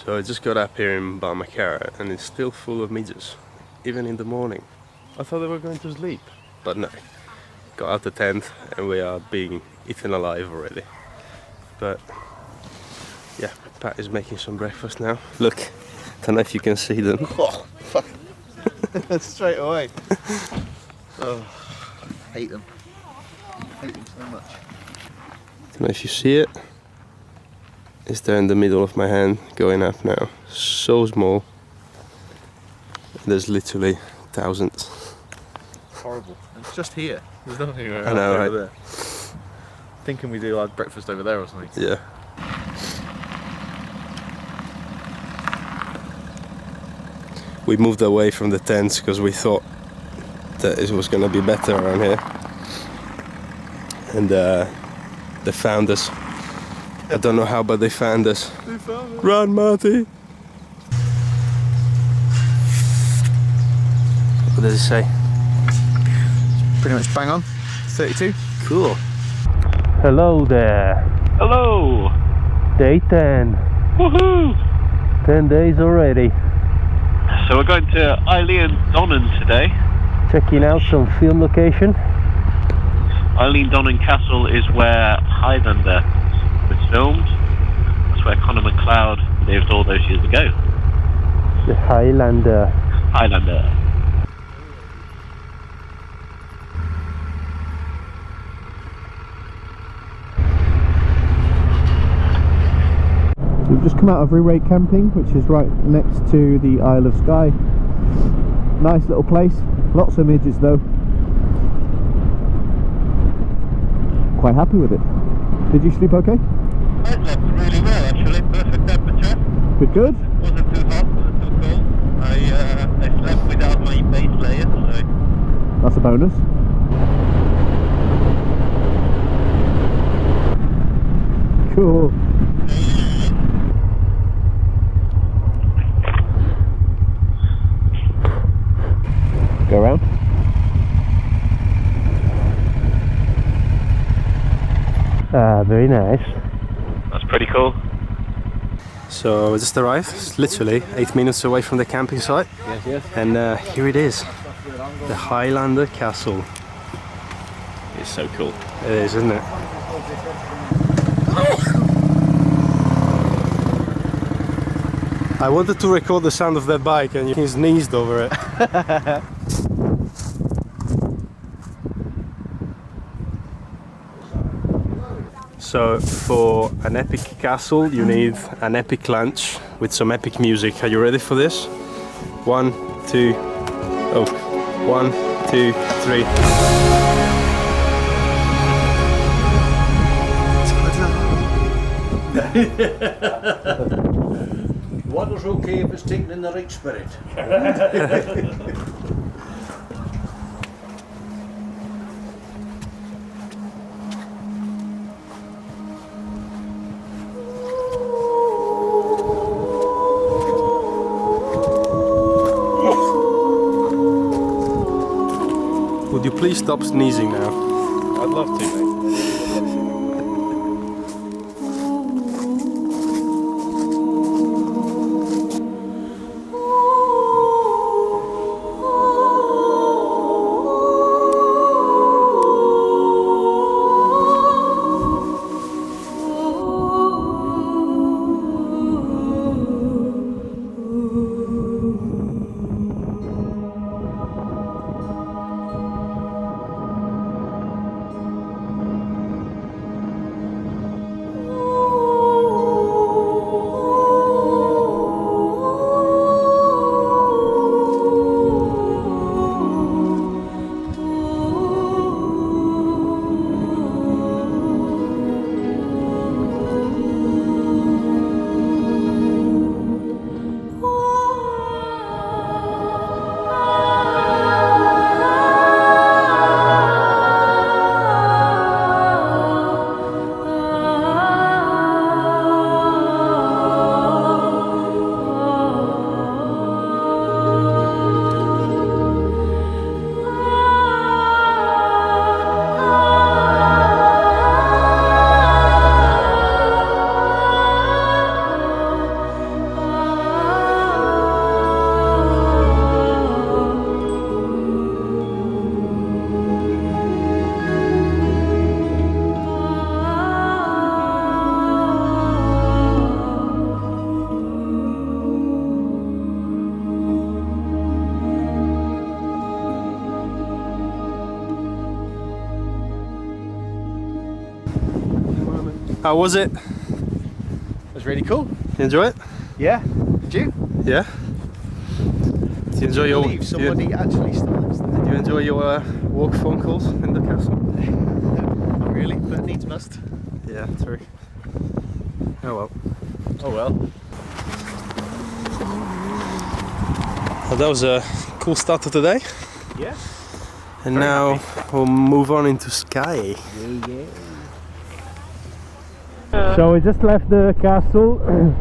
So I just got up here in Barmacara and it's still full of midges, even in the morning. I thought they were going to sleep, but no. Got out the tent and we are being eaten alive already. But yeah, Pat is making some breakfast now. Look, don't know if you can see them. Oh, fuck. Straight away. Oh, I hate them. I hate them so much. Don't know if you see it. It's there in the middle of my hand, going up now. So small. There's literally thousands. Horrible. It's just here. There's nothing over there. Thinking we do our breakfast over there or something. Yeah. We moved away from the tents because we thought that it was going to be better around here. And they found us. I don't know how, but they found us. They found us. Run, Marty! What does it say? Pretty much bang on. 32. Cool. Hello there. Hello! Day 10. Woohoo! 10 days already. So we're going to Eilean Donan today. Checking out some film location. Eilean Donan Castle is where Highlander was filmed. That's where Conor McLeod lived all those years ago. The Highlander. Highlander. We've just come out of Reraig camping, which is right next to the Isle of Skye. Nice little place, lots of midges though. Quite happy with it. Did you sleep okay? I slept really well actually, perfect temperature. Good, good. Wasn't too hot, wasn't too cold. I slept without my base layer, so... That's a bonus. Cool. Go around. Ah, very nice. That's pretty cool. So we just arrived. It's literally 8 minutes away from the camping site. Yes, yes. And here it is. The Highlander Castle. It's so cool. It is, isn't it? I wanted to record the sound of that bike and he sneezed over it. So for an epic castle you need an epic lunch with some epic music. Are you ready for this? 1, 2, oh, 1, 2, 3. Water's okay if it's taken in the right spirit. Would you please stop sneezing now? I'd love to, mate. How was it? It was really cool. You enjoy it? Yeah. Did you? Yeah. Did you enjoy your? Believe somebody actually still lives there. Did you enjoy your walk phone calls in the castle? Not really, but needs must. Yeah, true. Oh well. Oh well. Well, that was a cool start to the day. Yeah. And Very now we'll move on into Skye. So we just left the castle,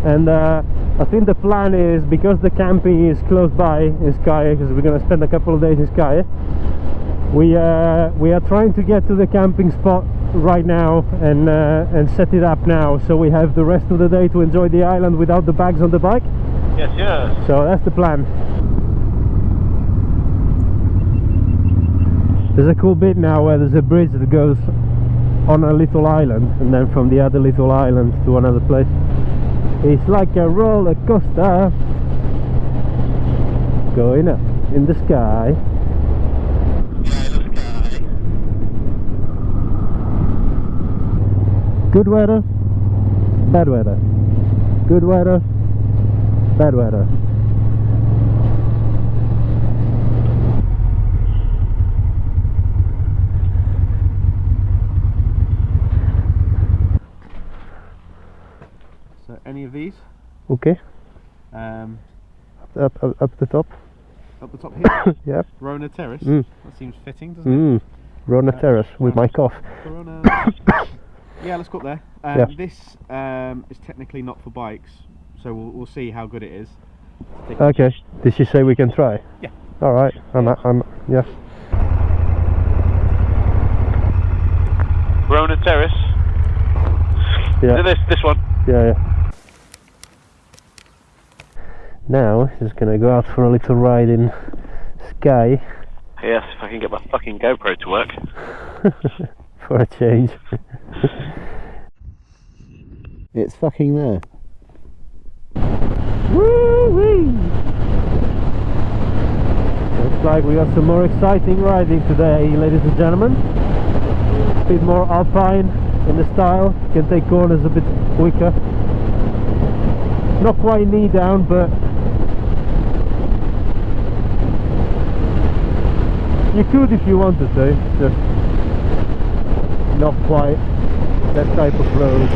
and I think the plan is, because the camping is close by in Skye, because we're going to spend a couple of days in Skye, we are trying to get to the camping spot right now and set it up now, so we have the rest of the day to enjoy the island without the bags on the bike. Yes, yes. So that's the plan. There's a cool bit now where there's a bridge that goes on a little island, and then from the other little island to another place. It's like a roller coaster going up in the sky. Good weather, bad weather. Good weather, bad weather. So any of these? Okay. Up Up the top. the top here. Yep. Rona Terrace. Mm. That seems fitting, doesn't it? Rona Terrace with my cough. Rona. Yeah, let's go up there. Yeah. This is technically not for bikes, so we'll see how good it is. Okay. Did she say we can try? Yeah. All right. Yeah. Rona Terrace. Yeah. This one. Yeah. Now just gonna go out for a little ride in Skye. Yes, if I can get my fucking GoPro to work. For a change. It's fucking there. Woo-wee! Looks like we got some more exciting riding today, ladies and gentlemen. A bit more alpine in the style. Can take corners a bit quicker. Not quite knee down, but you could if you wanted to. Just not quite that type of road.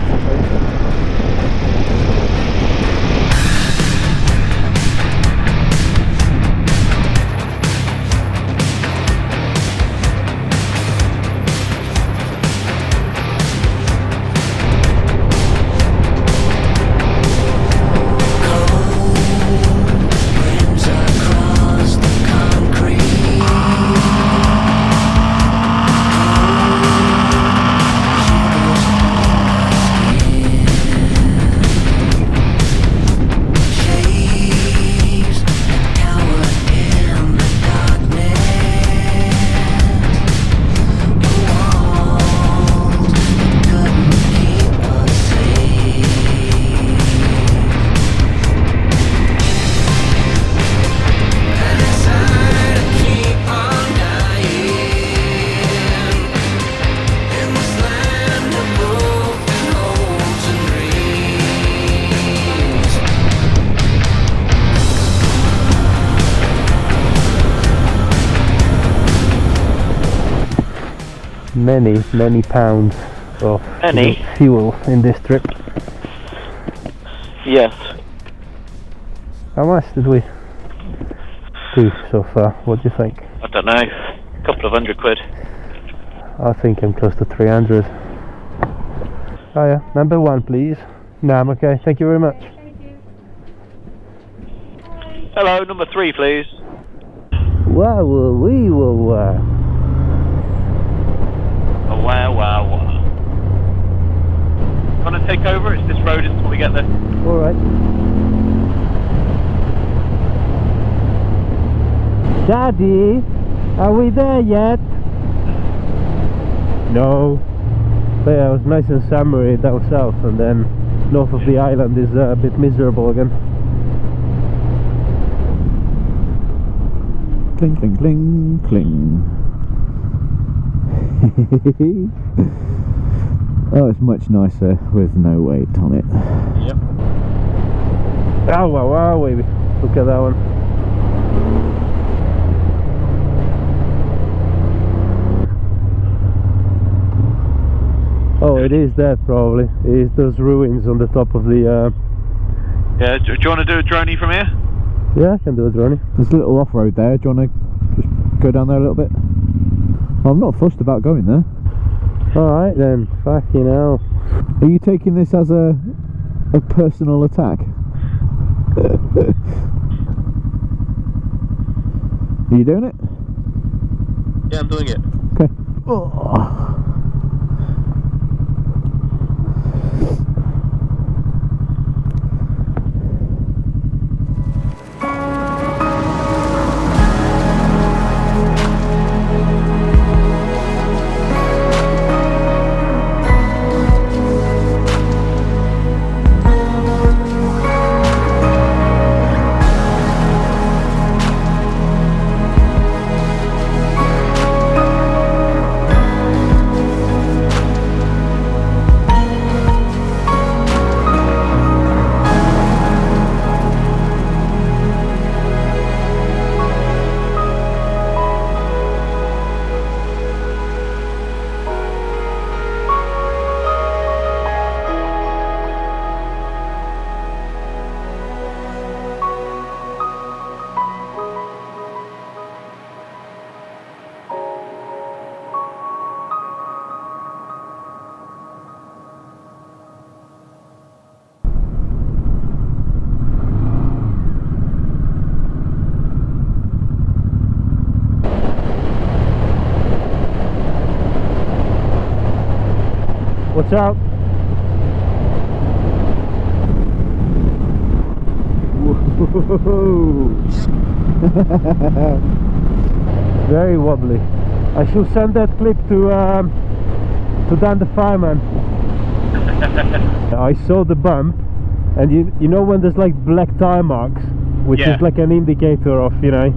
Many pounds of fuel in this trip. Yes. How much did we do so far? What do you think? I don't know. A couple of £100. I think I'm close to 300. Oh yeah, number one please. No, I'm okay, thank you very much. Hello, number 3 please. Wow, wee, wow. Oh, wow. Gonna take over? It's this road until we get there. Alright. Daddy, are we there yet? No. But yeah, it was nice and summery down south, and then north of the island is a bit miserable again. Cling, cling, cling, cling. Oh, it's much nicer with no weight on it. Yep. Oh wow, baby. Look at that one. Oh, it is that probably. It is those ruins on the top of the... Yeah, do you want to do a droney from here? Yeah, I can do a droney. There's a little off-road there. Do you want to just go down there a little bit? I'm not fussed about going there. Alright then, fucking hell. Are you taking this as a personal attack? Are you doing it? Yeah, I'm doing it. Okay. Oh. Watch out. Very wobbly. I should send that clip to Dan the fireman. I saw the bump, and you know when there's like black tire marks, which Yeah. is like an indicator of, you know.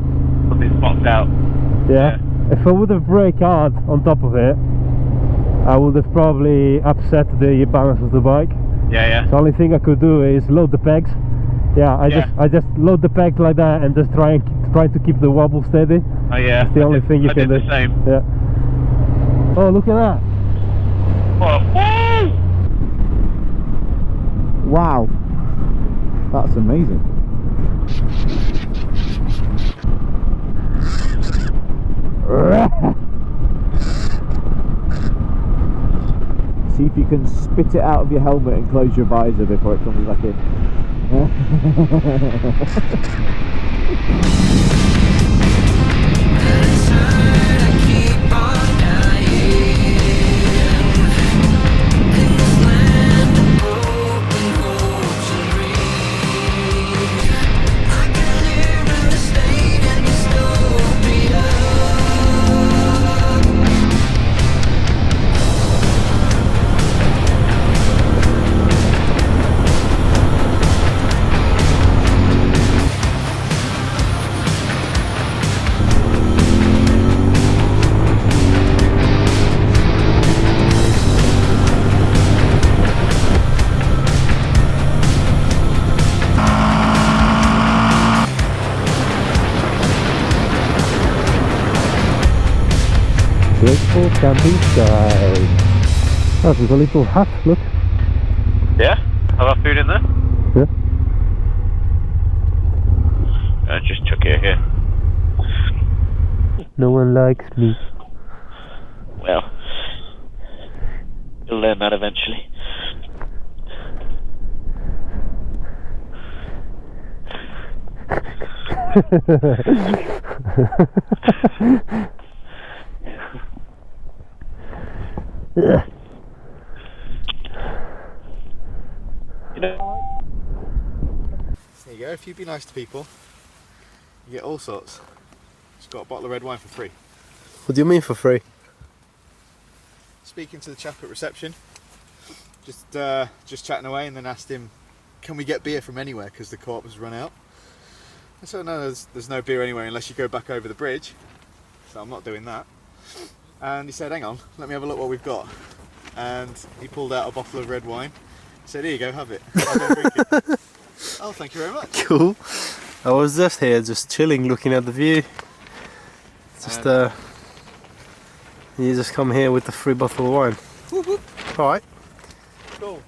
Something spots out. Yeah. If I would have braked hard on top of it, I would have probably upset the balance of the bike. Yeah, yeah. The only thing I could do is load the pegs. Yeah, I just load the pegs like that and just try to keep the wobble steady. Oh yeah. That's the only thing you can do. I did the same. Yeah. Oh, look at that. Whoa. Wow, that's amazing. See if you can spit it out of your helmet and close your visor before it comes back in. Grateful camping sky. Oh, there's a little hut, look. Yeah? Have our food in there? Yeah. I just chuck it here. No one likes me. Well, you'll learn that eventually. You know, There you go, if you be nice to people, you get all sorts. Just got a bottle of red wine for free. What do you mean for free? Speaking to the chap at reception, just chatting away, and then asked him, can we get beer from anywhere because the co-op has run out? I said, no, there's no beer anywhere unless you go back over the bridge, so I'm not doing that. And he said, hang on, let me have a look what we've got. and he pulled out a bottle of red wine. Said, "Here you go, have it." I'll go drink it. Oh, thank you very much. Cool. I was just here, just chilling, looking at the view. Just you just come here with the free bottle of wine. Whoop, whoop. All right. Cool.